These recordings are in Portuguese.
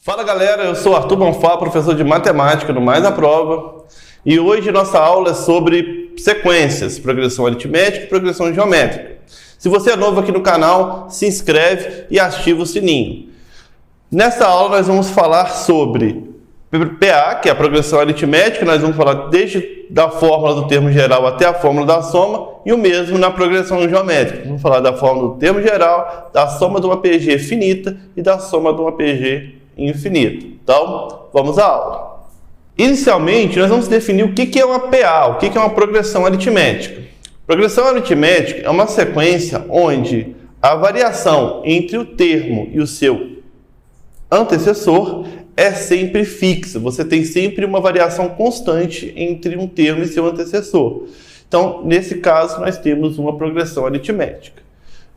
Fala galera, eu sou Arthur Bonfá, professor de matemática no Mais à Prova, e hoje nossa aula é sobre sequências, progressão aritmética e progressão geométrica. Se você é novo aqui no canal, se inscreve e ativa o sininho. Nessa aula nós vamos falar sobre PA, que é a progressão aritmética, nós vamos falar desde da fórmula do termo geral até a fórmula da soma, e o mesmo na progressão geométrica. Vamos falar da fórmula do termo geral, da soma de uma PG finita e da soma de uma PG infinito. Então, vamos à aula. Inicialmente, nós vamos definir o que é uma PA, o que é uma progressão aritmética. Progressão aritmética é uma sequência onde a variação entre o termo e o seu antecessor é sempre fixa. Você tem sempre uma variação constante entre um termo e seu antecessor. Então, nesse caso, nós temos uma progressão aritmética.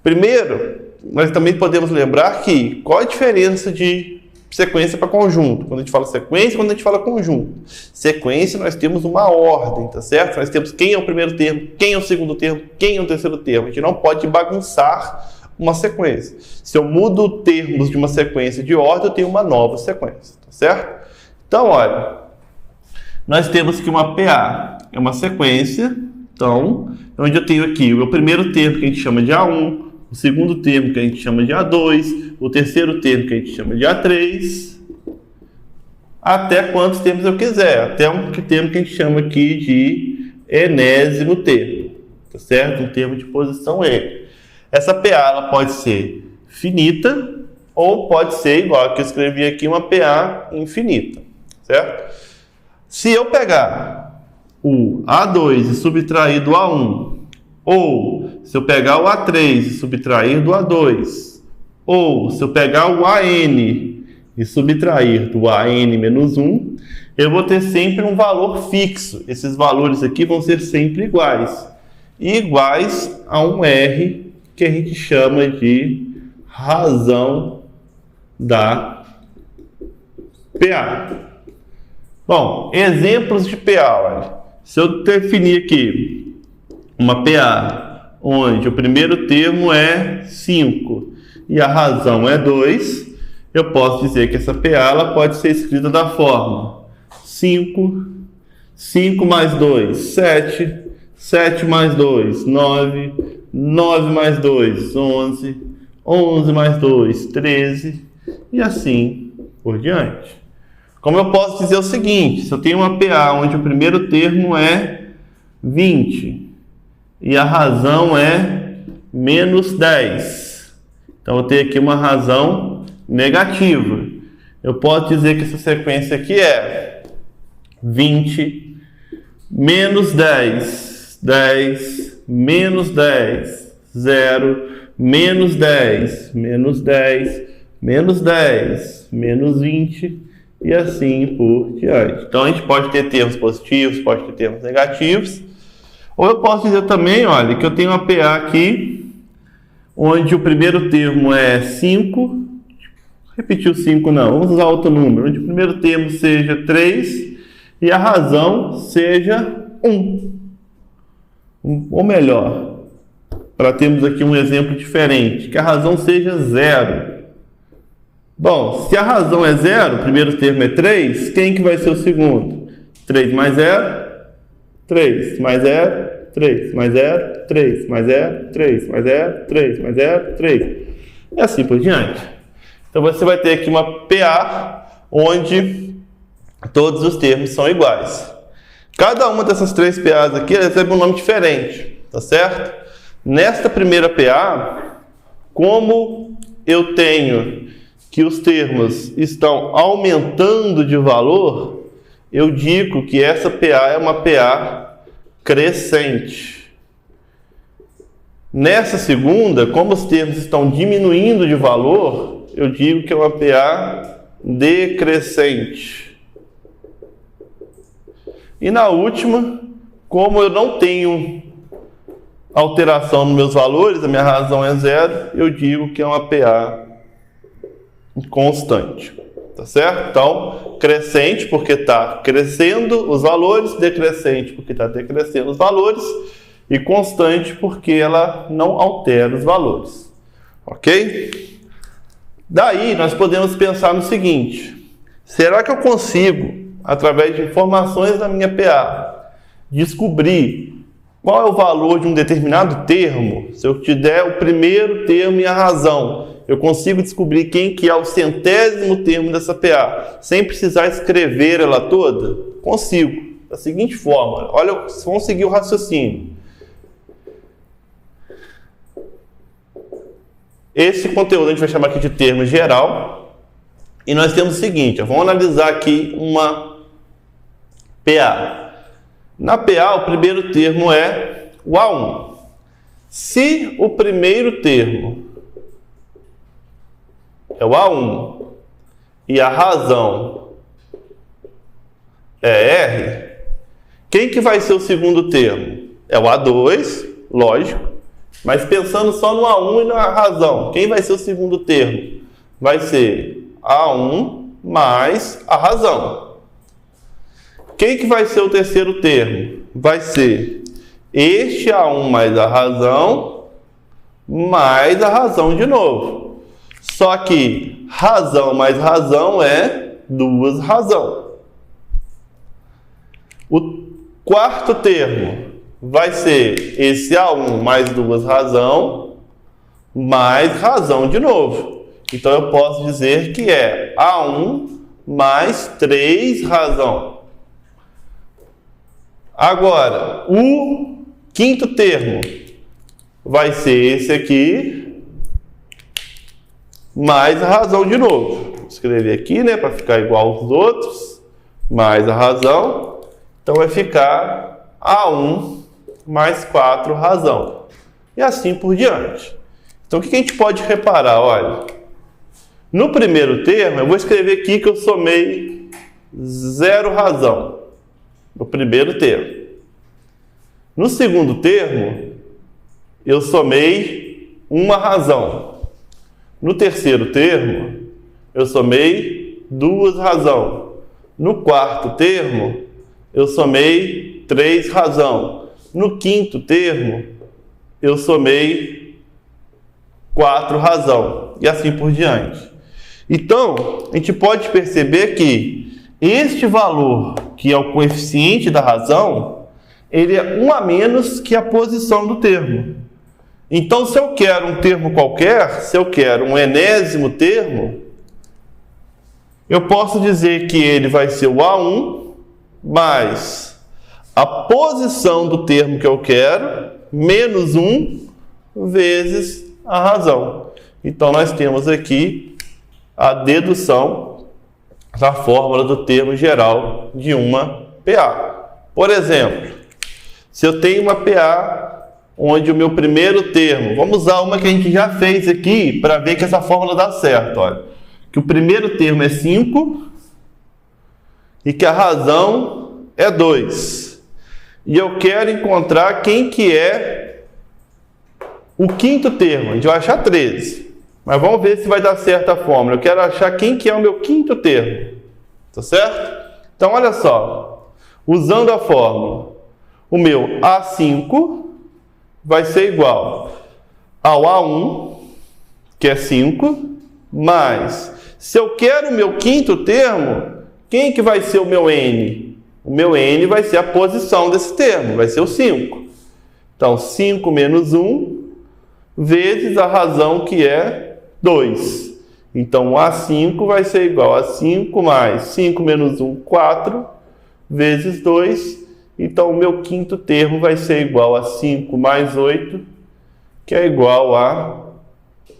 Primeiro, nós também podemos lembrar que qual a diferença de sequência para conjunto? Quando a gente fala sequência, quando a gente fala conjunto. Sequência, nós temos uma ordem, tá certo? Nós temos quem é o primeiro termo, quem é o segundo termo, quem é o terceiro termo. A gente não pode bagunçar uma sequência. Se eu mudo termos de uma sequência de ordem, eu tenho uma nova sequência, tá certo? Então, olha, nós temos que uma PA é uma sequência, então, onde eu tenho aqui o meu primeiro termo que a gente chama de A1, o segundo termo que a gente chama de A2, o terceiro termo que a gente chama de A3, até quantos termos eu quiser, até um termo que a gente chama aqui de enésimo termo, tá certo? Um termo de posição E. Essa PA ela pode ser finita ou pode ser, igual que eu escrevi aqui, uma PA infinita, certo? Se eu pegar o A2 e subtrair do A1, ou se eu pegar o A3 e subtrair do A2, ou se eu pegar o AN e subtrair do AN menos 1, eu vou ter sempre um valor fixo. Esses valores aqui vão ser sempre iguais. E iguais a um R, que a gente chama de razão da PA. Bom, exemplos de PA. Olha. Se eu definir aqui uma PA onde o primeiro termo é 5 e a razão é 2, eu posso dizer que essa PA ela pode ser escrita da forma 5, 5 mais 2, 7, 7 mais 2, 9, 9 mais 2, 11, 11 mais 2, 13, e assim por diante. Como eu posso dizer o seguinte, se eu tenho uma PA onde o primeiro termo é 20 e a razão é menos 10, então eu tenho aqui uma razão negativa. Eu posso dizer que essa sequência aqui é 20 menos 10, 10, menos 10, 0, menos 10, menos 10, menos 10, menos 20 e assim por diante. Então a gente pode ter termos positivos, pode ter termos negativos. Ou eu posso dizer também, olha, que eu tenho uma PA aqui, onde o primeiro termo é 5, repetir o 5 não, vamos usar outro número, onde o primeiro termo seja 3 e a razão seja 1. Ou melhor, para termos aqui um exemplo diferente, que a razão seja 0. Bom, se a razão é 0, o primeiro termo é 3, quem que vai ser o segundo? 3 mais 0, 3 mais 0, 3 mais 0, 3 mais 0, 3 mais 0, 3 mais 0, 3. E assim por diante. Então você vai ter aqui uma PA onde todos os termos são iguais. Cada uma dessas três PAs aqui recebe um nome diferente, tá certo? Nesta primeira PA, como eu tenho que os termos estão aumentando de valor, eu digo que essa PA é uma PA crescente. Nessa segunda, como os termos estão diminuindo de valor, eu digo que é uma PA decrescente. E na última, como eu não tenho alteração nos meus valores, a minha razão é 0, eu digo que é uma PA constante, tá certo? Então, crescente porque está crescendo os valores, decrescente porque está decrescendo os valores e constante porque ela não altera os valores, ok? Daí, nós podemos pensar no seguinte, Será que eu consigo, através de informações da minha PA, descobrir qual é o valor de um determinado termo? Se eu te der o primeiro termo e a razão, eu consigo descobrir quem que é o centésimo termo dessa PA, sem precisar escrever ela toda? Consigo. Da seguinte forma, olha, vamos seguir o raciocínio. Esse conteúdo a gente vai chamar aqui de termo geral. E nós temos o seguinte, vamos analisar aqui uma PA. Na PA, o primeiro termo é o A1. Se o primeiro termo é o A1 e a razão é R, quem que vai ser o segundo termo? É o A2, lógico. Mas pensando só no A1 e na razão, quem vai ser o segundo termo? Vai ser A1 mais a razão. Quem que vai ser o terceiro termo? Vai ser este A1 mais a razão de novo. Só que razão mais razão é duas razão. O quarto termo vai ser esse A1 mais duas razão, mais razão de novo. Então, eu posso dizer que é A1 mais 3 razão. Agora, o quinto termo vai ser esse aqui, mais a razão de novo. Vou escrever aqui, né, para ficar igual aos outros, mais a razão. Então, vai ficar A1 mais 4 razão. E assim por diante. Então, o que a gente pode reparar? Olha, no primeiro termo, eu vou escrever aqui que eu somei 0 razão. No primeiro termo. No segundo termo, eu somei 1 razão. No terceiro termo, eu somei 2 razão. No quarto termo, eu somei 3 razão. No quinto termo, eu somei 4 razão. E assim por diante. Então, a gente pode perceber que este valor, que é o coeficiente da razão, ele é 1 a menos que a posição do termo. Então, se eu quero um termo qualquer, se eu quero um enésimo termo, eu posso dizer que ele vai ser o A1 mais a posição do termo que eu quero, menos 1 vezes a razão. Então, nós temos aqui a dedução da fórmula do termo geral de uma PA. Por exemplo, se eu tenho uma PA onde o meu primeiro termo, vamos usar uma que a gente já fez aqui para ver que essa fórmula dá certo. Olha, que o primeiro termo é 5 e que a razão é 2. E eu quero encontrar quem que é o quinto termo. A gente vai achar 13. Mas vamos ver se vai dar certo a fórmula. Eu quero achar quem que é o meu quinto termo. Tá certo? Então, olha só. Usando a fórmula, o meu A5 vai ser igual ao A1, que é 5, mais, se eu quero o meu quinto termo, quem que vai ser o meu N? O meu N vai ser a posição desse termo, vai ser o 5. Então, 5 menos 1 vezes a razão que é 2. Então, o A5 vai ser igual a 5 mais 5 menos 1, 4, vezes 2. Então, o meu quinto termo vai ser igual a 5 mais 8, que é igual a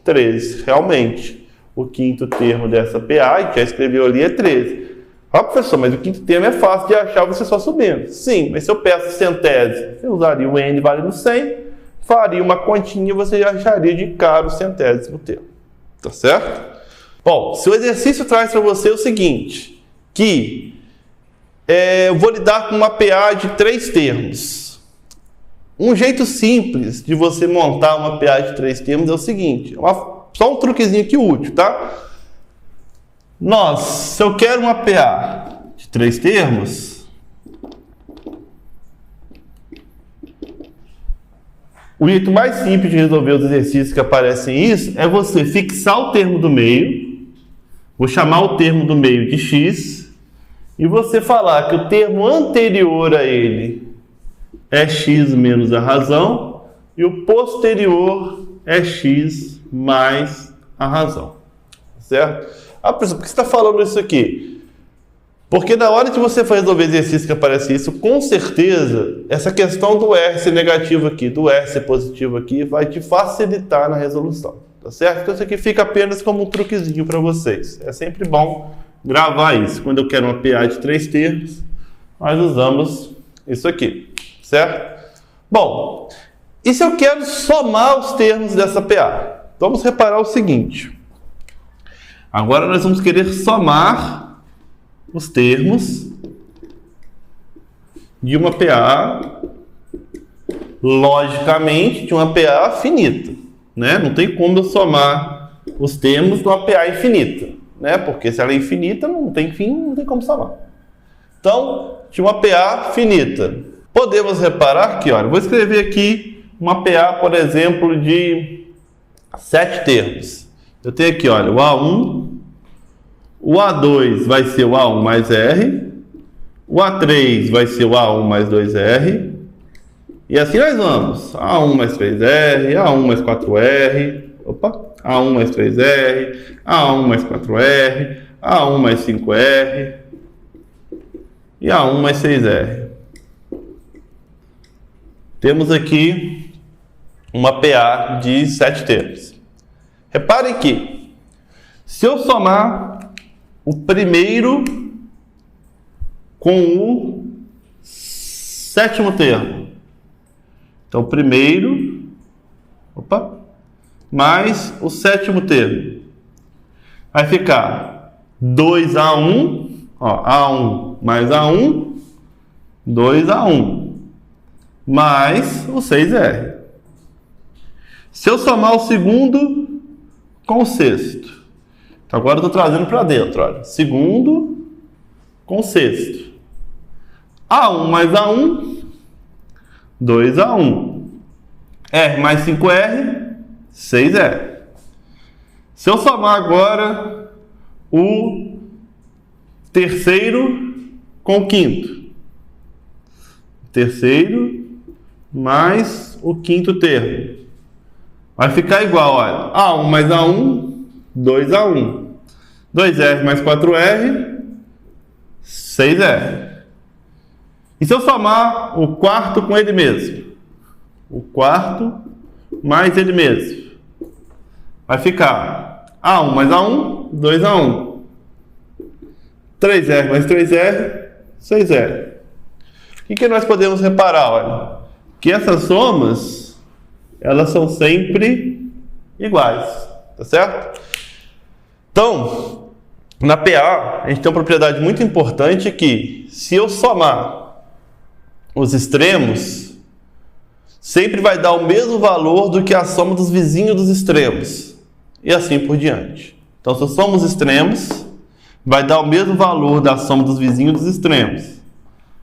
13. Realmente, o quinto termo dessa PA, a gente já escreveu ali, é 13. Ah, professor, mas o quinto termo é fácil de achar você só subindo. Sim, mas se eu peço centésimo, eu usaria o N valendo 100, faria uma continha e você já acharia de cara o centésimo termo. Tá certo? Bom, se o exercício traz para você o seguinte, que eu vou lidar com uma PA de 3 termos. Um jeito simples de você montar uma PA de 3 termos é o seguinte, só um truquezinho aqui útil, tá? Se eu quero uma PA de 3 termos, o jeito mais simples de resolver os exercícios que aparecem isso é você fixar o termo do meio, Vou chamar o termo do meio de x e você falar que o termo anterior a ele é x menos a razão e o posterior é x mais a razão. Certo? Ah, professor, por que você está falando isso aqui? Porque na hora que você for resolver exercício que aparece isso, com certeza, essa questão do R ser negativo aqui, do R ser positivo aqui, vai te facilitar na resolução. Tá certo? Então isso aqui fica apenas como um truquezinho para vocês. É sempre bom gravar isso. Quando eu quero uma PA de 3 termos, nós usamos isso aqui. Certo? Bom, e se eu quero somar os termos dessa PA? Vamos reparar o seguinte. Agora nós vamos querer somar os termos de uma PA, logicamente, de uma PA finita, né? Não tem como eu somar os termos de uma PA infinita, né? Porque se ela é infinita, não tem fim, não tem como somar. Então, de uma PA finita, podemos reparar que, olha, vou escrever aqui uma PA, por exemplo, de 7 termos. Eu tenho aqui, olha, o A1, o A2 vai ser o A1 mais R, o A3 vai ser o A1 mais 2R, e assim nós vamos. A1 mais 3R, A1 mais 4R, A1 mais 3R, A1 mais 4R, A1 mais 5R e A1 mais 6R. Temos aqui uma PA de 7 termos. Reparem que, se eu somar o primeiro com o 7º termo, então, o primeiro, mais o 7º termo, vai ficar 2A1, ó, A1 mais A1, 2A1, mais o 6R. Se eu somar o segundo com o 6º, então agora eu estou trazendo para dentro, olha, segundo com o 6º, A1 mais A1, 2A1, R mais 5R, 6R. Se eu somar agora o terceiro com o quinto, terceiro mais o quinto termo, vai ficar igual, olha, A1 mais A1, 2A1, 2R mais 4R, 6R. E se eu somar o quarto com ele mesmo? O quarto mais ele mesmo. Vai ficar A1 mais A1, 2A1. 3R mais 3R, 6R. O que nós podemos reparar? Olha, que essas somas, elas são sempre iguais. Tá certo? Então, na PA, a gente tem uma propriedade muito importante que, se eu somar os extremos, sempre vai dar o mesmo valor do que a soma dos vizinhos dos extremos. E assim por diante. Então, se eu somo os extremos, vai dar o mesmo valor da soma dos vizinhos dos extremos.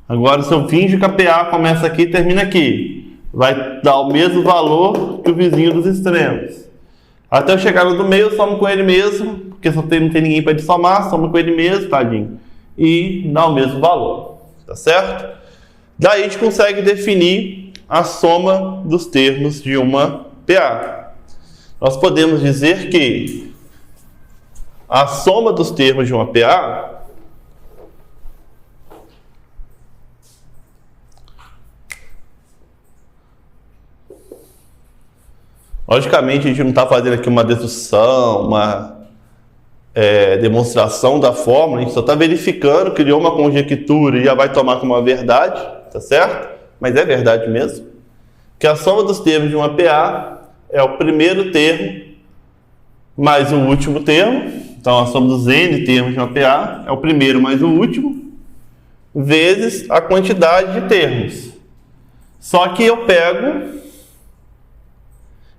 Agora, se eu finjo que a PA começa aqui e termina aqui, vai dar o mesmo valor que o vizinho dos extremos. Até eu chegar no do meio, eu somo com ele mesmo, porque não tem ninguém para somar, somo com ele mesmo, tadinho, e dá o mesmo valor. Tá certo? Daí a gente consegue definir a soma dos termos de uma PA. Nós podemos dizer que a soma dos termos de uma PA logicamente a gente não está fazendo aqui uma dedução, uma demonstração da fórmula, a gente só está verificando, criou uma conjectura e já vai tomar como uma verdade, tá certo? Mas é verdade mesmo. Que a soma dos termos de uma PA é o primeiro termo mais o último termo. Então a soma dos N termos de uma PA é o primeiro mais o último, vezes a quantidade de termos. Só que eu pego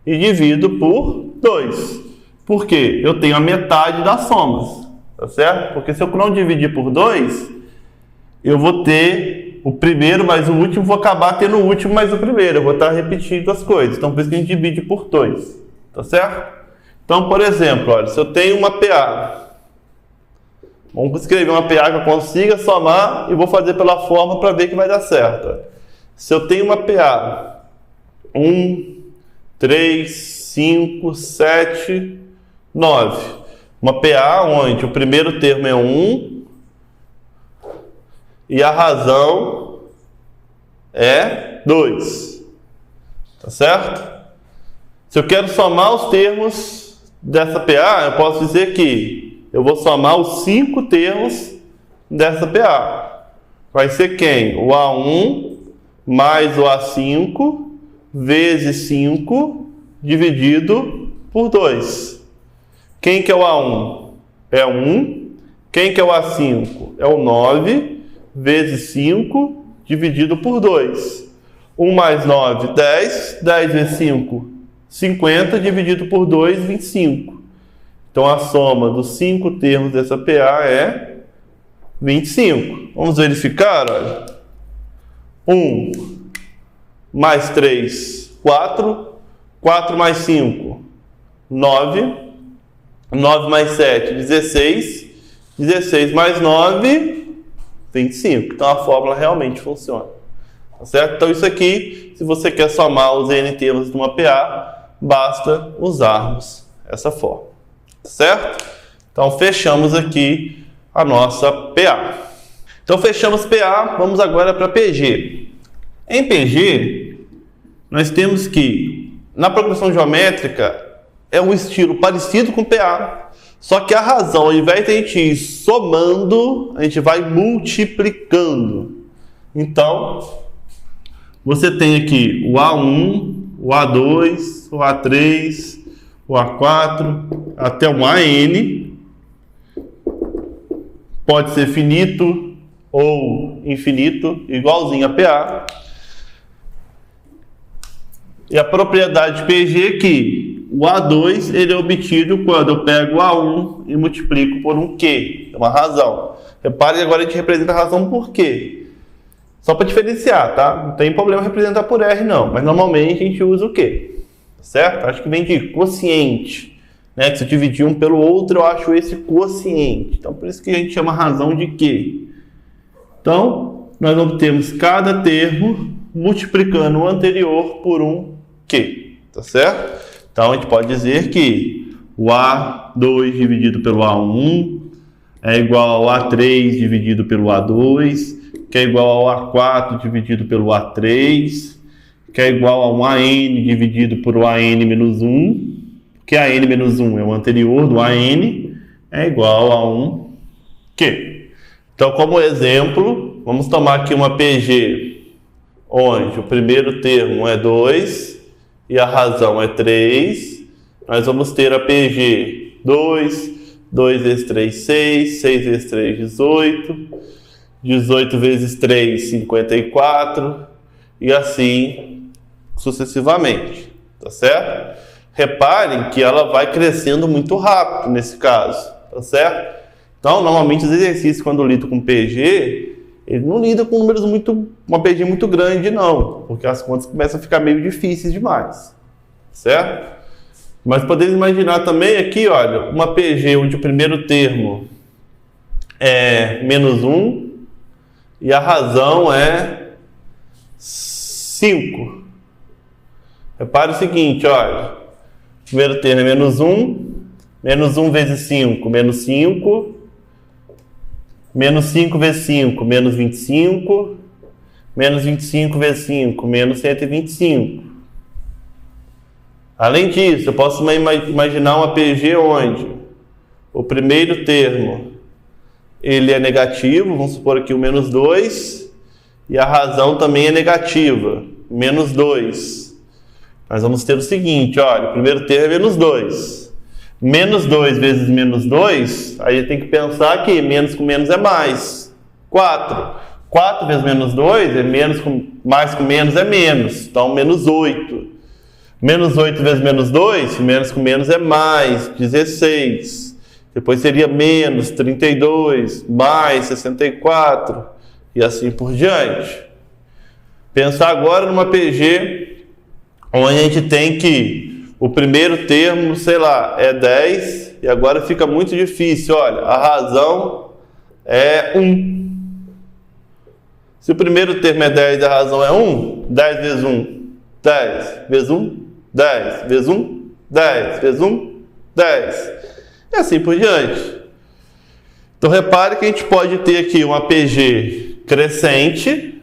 e divido por 2. Por quê? Eu tenho a metade das somas, tá certo? Porque se eu não dividir por 2, eu vou ter o primeiro mais o último, vou acabar tendo o último mais o primeiro. Eu vou estar repetindo as coisas. Então, por isso que a gente divide por 2, tá certo? Então, por exemplo, olha, se eu tenho uma PA Vamos escrever uma PA que eu consiga somar e vou fazer pela forma para ver que vai dar certo. Se eu tenho uma PA 1, 3, 5, 7, 9. Uma PA onde o primeiro termo é 1 e a razão é 2. Tá certo? Se eu quero somar os termos dessa PA, eu posso dizer que eu vou somar os 5 termos dessa PA. Vai ser quem? O A1 mais o A5 vezes 5 dividido por 2. Quem que é o A1? É 1. Quem que é o A5? É o 9 vezes 5 dividido por 2. 1 mais 9, 10. 10 vezes 5, 50 dividido por 2, 25. Então a soma dos 5 termos dessa PA é 25. Vamos verificar, olha. 1 mais 3, 4. 4 mais 5, 9. 9 mais 7, 16. 16 mais 9, 25. Então a fórmula realmente funciona. Tá certo? Então isso aqui, se você quer somar os N termos de uma PA, basta usarmos essa fórmula. Certo? Então fechamos aqui a nossa PA. Então fechamos PA, vamos agora para PG. Em PG, nós temos que, na progressão geométrica, é um estilo parecido com PA, só que a razão, ao invés de a gente ir somando, a gente vai multiplicando. Então, você tem aqui o A1, o A2, o A3, o A4, até o AN. Pode ser finito ou infinito, igualzinho a PA. E a propriedade de PG é que o A2 ele é obtido quando eu pego o A1 e multiplico por um Q, é uma razão. Repare que agora a gente representa a razão por Q. Só para diferenciar, tá? Não tem problema representar por R não, mas normalmente a gente usa o Q. Certo? Acho que vem de quociente, né? Que se eu dividir um pelo outro, eu acho esse quociente. Então, por isso que a gente chama razão de Q. Então, nós obtemos cada termo multiplicando o anterior por um Q. Tá certo? Então, a gente pode dizer que o A2 dividido pelo A1 é igual ao A3 dividido pelo A2, que é igual ao A4 dividido pelo A3, que é igual a um AN dividido por o AN menos 1, que AN menos 1 é o anterior do AN, é igual a um Q. Então, como exemplo, vamos tomar aqui uma PG, onde o primeiro termo é 2 e a razão é 3. Nós vamos ter a PG 2, 2 vezes 3, 6, 6 vezes 3, 18, 18 vezes 3, 54, e assim sucessivamente, tá certo? Reparem que ela vai crescendo muito rápido nesse caso, tá certo? Então, normalmente os exercícios, quando lido com PG, ele não lida com números uma PG muito grande, não, porque as contas começam a ficar meio difíceis demais, certo? Mas podemos imaginar também aqui, olha, uma PG onde o primeiro termo é menos 1 e a razão é 5. Repare o seguinte, olha, o primeiro termo é menos 1 vezes 5, menos 5, menos 5 vezes 5, menos 25, menos 25 vezes 5, menos 125. Além disso, eu posso imaginar uma PG onde o primeiro termo ele é negativo, vamos supor aqui o menos 2, e a razão também é negativa, menos 2. Nós vamos ter o seguinte, olha, o primeiro termo é menos 2. Menos 2 vezes menos 2, aí tem que pensar que menos com menos é mais. 4. 4 vezes menos 2 é menos com mais com menos é menos. Então, menos 8. Menos 8 vezes menos 2, menos com menos é mais. 16. Depois seria menos 32, mais 64, e assim por diante. Pensar agora numa PG onde a gente tem que o primeiro termo, sei lá, é 10, e agora fica muito difícil. Olha, a razão é 1. Se o primeiro termo é 10 e a razão é 1, 10 vezes 1, 10 vezes 1, 10 vezes 1, 10 vezes 1, 10. E assim por diante. Então repare que a gente pode ter aqui uma PG crescente,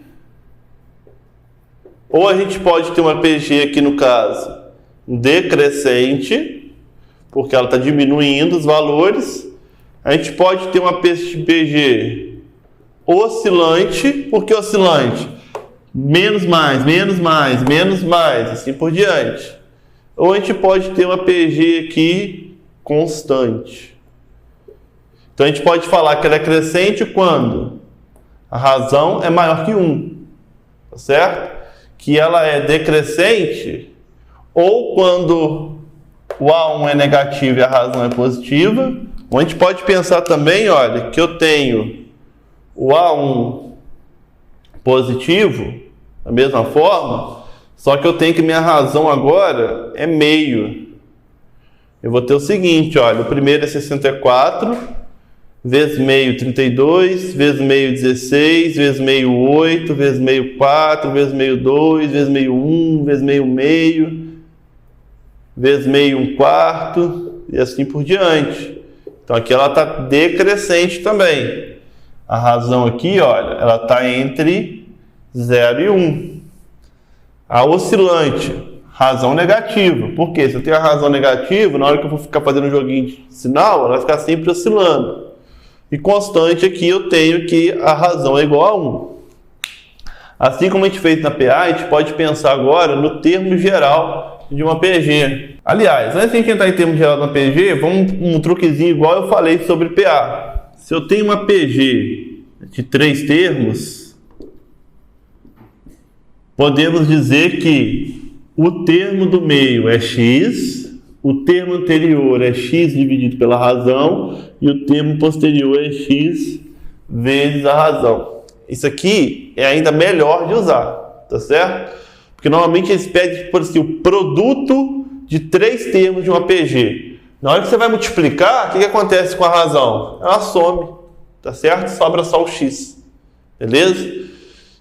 ou a gente pode ter uma PG aqui no caso decrescente, porque ela está diminuindo os valores. A gente pode ter uma PG oscilante, porque oscilante? Menos mais, menos mais, menos mais, assim por diante. Ou a gente pode ter uma PG aqui constante. Então a gente pode falar que ela é crescente quando a razão é maior que 1, tá certo? Que ela é decrescente ou quando o A1 é negativo e a razão é positiva. Ou a gente pode pensar também, olha, que eu tenho o A1 positivo, da mesma forma, só que eu tenho que minha razão agora é meio. Eu vou ter o seguinte, olha, o primeiro é 64, vezes meio 32, vezes meio 16, vezes meio 8, vezes meio 4, vezes meio 2, vezes meio 1, vezes meio meio, vezes meio 1/4, e assim por diante. Então aqui ela está decrescente também. A razão aqui, olha, ela está entre 0 e 1. A oscilante, razão negativa. Por quê? Se eu tenho a razão negativa, na hora que eu for ficar fazendo um joguinho de sinal, ela vai ficar sempre oscilando. E constante aqui eu tenho que a razão é igual a 1. Assim como a gente fez na PA, a gente pode pensar agora no termo geral de uma PG. Aliás, antes de a gente entrar em termo geral de uma PG, vamos um truquezinho igual eu falei sobre PA. Se eu tenho uma PG de 3 termos, podemos dizer que o termo do meio é x, o termo anterior é x dividido pela razão e o termo posterior é x vezes a razão. Isso aqui é ainda melhor de usar, tá certo? Porque normalmente eles pedem, por assim, o produto de 3 termos de uma PG. Na hora que você vai multiplicar, o que acontece com a razão? Ela some, tá certo? Sobra só o x, beleza?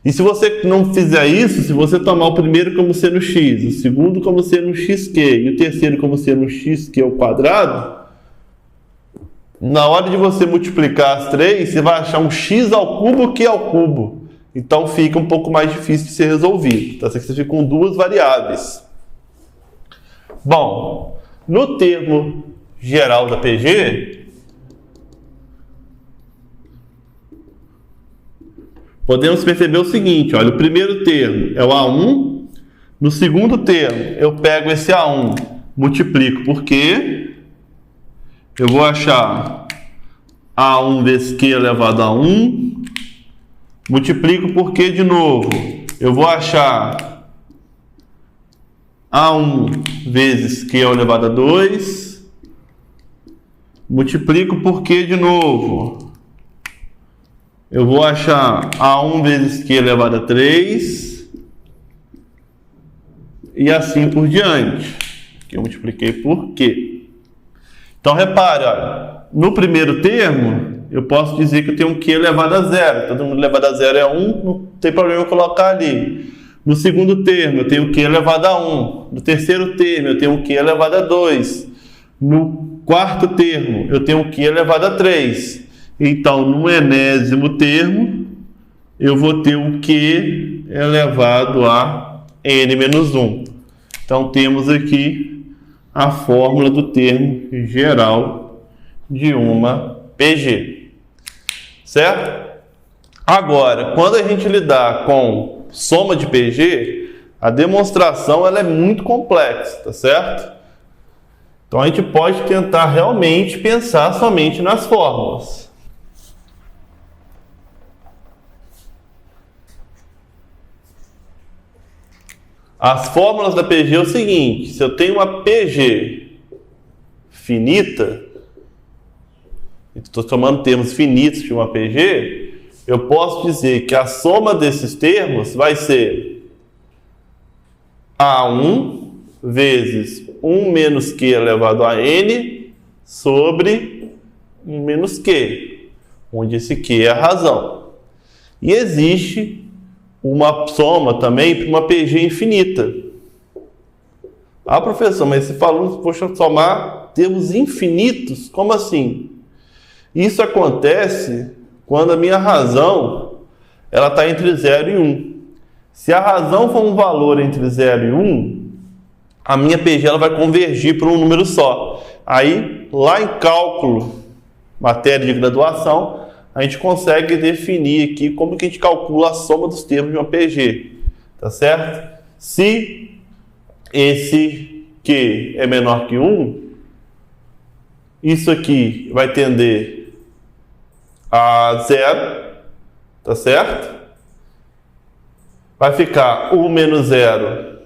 E se você não fizer isso, se você tomar o primeiro como sendo x, o segundo como sendo xq e o terceiro como sendo xq ao quadrado, na hora de você multiplicar as 3, você vai achar um x ao cubo que ao cubo. Então fica um pouco mais difícil de ser resolvido. Tá? Você fica com 2 variáveis. Bom, no termo geral da PG, podemos perceber o seguinte, olha, o primeiro termo é o A1, no segundo termo eu pego esse A1, multiplico por Q, eu vou achar A1 vezes Q elevado a 1, multiplico por Q de novo, eu vou achar A1 vezes Q elevado a 2, multiplico por Q de novo, eu vou achar A1 vezes Q elevado a 3, e assim por diante, que eu multipliquei por Q. Então repare, olha, no primeiro termo, eu posso dizer que eu tenho um Q elevado a 0, todo mundo elevado a 0 é 1, não tem problema eu colocar ali. No segundo termo, eu tenho Q elevado a 1. No terceiro termo, eu tenho Q elevado a 2. No quarto termo, eu tenho Q elevado a 3. Então, no enésimo termo, eu vou ter um Q elevado a n menos 1. Então, temos aqui a fórmula do termo geral de uma PG. Certo? Agora, quando a gente lidar com soma de PG, a demonstração ela é muito complexa, tá certo? Então a gente pode tentar realmente pensar somente nas fórmulas. As fórmulas da PG é o seguinte, se eu tenho uma PG finita, estou tomando termos finitos de uma PG, eu posso dizer que a soma desses termos vai ser A1 vezes 1 menos Q elevado a N sobre 1 menos Q. onde esse Q é a razão. E existe uma soma também para uma PG infinita. Ah, professor, mas você falou, poxa, somar termos infinitos? Como assim? Isso acontece quando a minha razão ela está entre 0 e 1. Se a razão for um valor entre 0 e 1, a minha PG ela vai convergir para um número só. Aí, lá em cálculo, matéria de graduação, a gente consegue definir aqui como que a gente calcula a soma dos termos de uma PG. Tá certo? Se esse Q é menor que 1, isso aqui vai tender a 0, tá certo? Vai ficar 1 menos 0,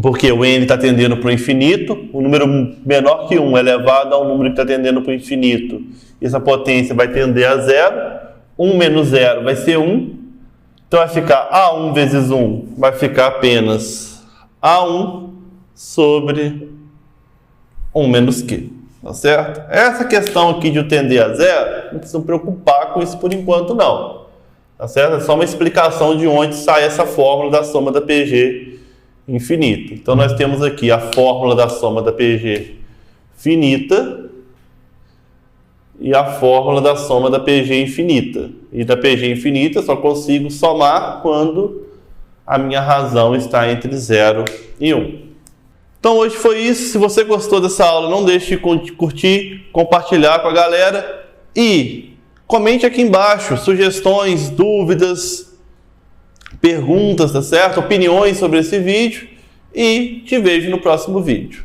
porque o n está tendendo para o infinito, o número menor que 1 é elevado a um número que está tendendo para o infinito. Essa potência vai tender a 0, 1 menos 0 vai ser 1, então vai ficar A1 vezes 1, vai ficar apenas A1 sobre 1 menos Q. Tá certo? Essa questão aqui de tender a 0, não precisa se preocupar com isso por enquanto não. Tá certo? É só uma explicação de onde sai essa fórmula da soma da PG infinita. Então nós temos aqui a fórmula da soma da PG finita e a fórmula da soma da PG infinita. E da PG infinita eu só consigo somar quando a minha razão está entre 0 e 1. Então hoje foi isso. Se você gostou dessa aula, não deixe de curtir, compartilhar com a galera e comente aqui embaixo sugestões, dúvidas, perguntas, tá certo? Opiniões sobre esse vídeo e te vejo no próximo vídeo.